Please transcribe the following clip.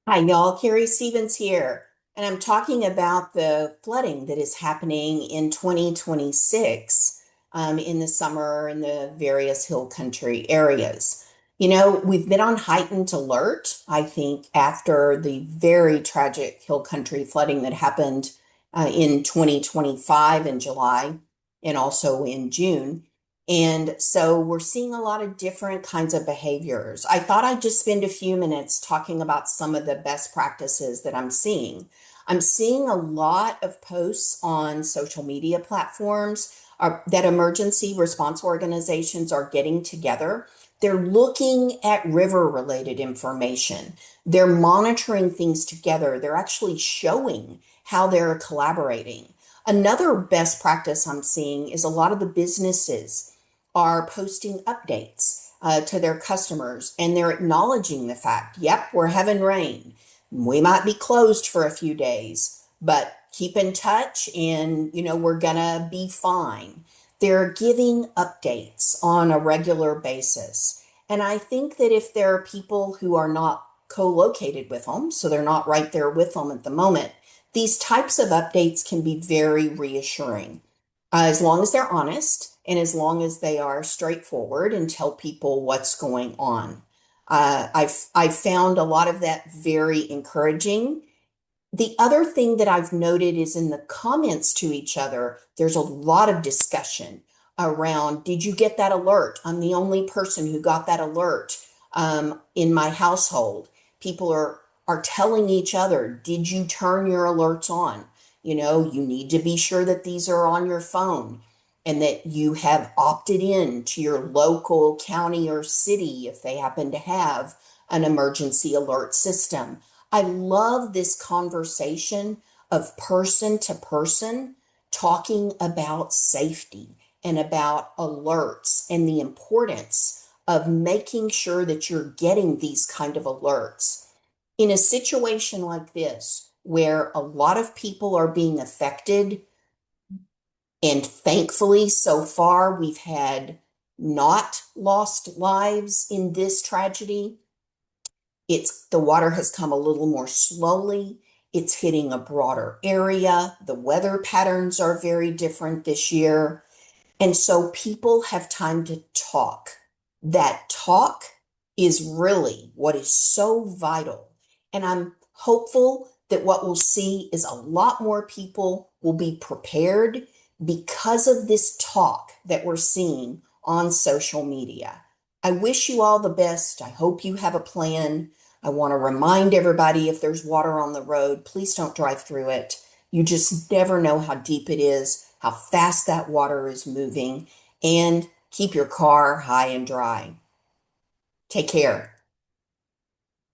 Hi, y'all. Carrie Stevens here, and I'm talking about the flooding that is happening in 2026 in the summer in the various hill country areas. We've been on heightened alert, I think, after the very tragic hill country flooding that happened in 2025 in July and also in June. And so we're seeing a lot of different kinds of behaviors. I thought I'd just spend a few minutes talking about some of the best practices that I'm seeing. I'm seeing a lot of posts on social media platforms that emergency response organizations are getting together. They're looking at river related information. They're monitoring things together. They're actually showing how they're collaborating. Another best practice I'm seeing is a lot of the businesses are posting updates to their customers and they're acknowledging the fact, yep, we're having rain. We might be closed for a few days, but keep in touch and we're gonna be fine. They're giving updates on a regular basis. And I think that if there are people who are not co-located with them, so they're not right there with them at the moment, these types of updates can be very reassuring as long as they're honest and as long as they are straightforward and tell people what's going on. I've found a lot of that very encouraging. The other thing that I've noted is in the comments to each other, there's a lot of discussion around, did you get that alert? I'm the only person who got that alert in my household. People are telling each other, did you turn your alerts on? You need to be sure that these are on your phone and that you have opted in to your local county or city if they happen to have an emergency alert system. I love this conversation of person to person talking about safety and about alerts and the importance of making sure that you're getting these kind of alerts. In a situation like this, where a lot of people are being affected, and thankfully, so far, we've had not lost lives in this tragedy. The water has come a little more slowly. It's hitting a broader area. The weather patterns are very different this year. And so people have time to talk. That talk is really what is so vital. And I'm hopeful that what we'll see is a lot more people will be prepared because of this talk that we're seeing on social media. I wish you all the best. I hope you have a plan. I want to remind everybody if there's water on the road, please don't drive through it. You just never know how deep it is, how fast that water is moving, and keep your car high and dry. Take care.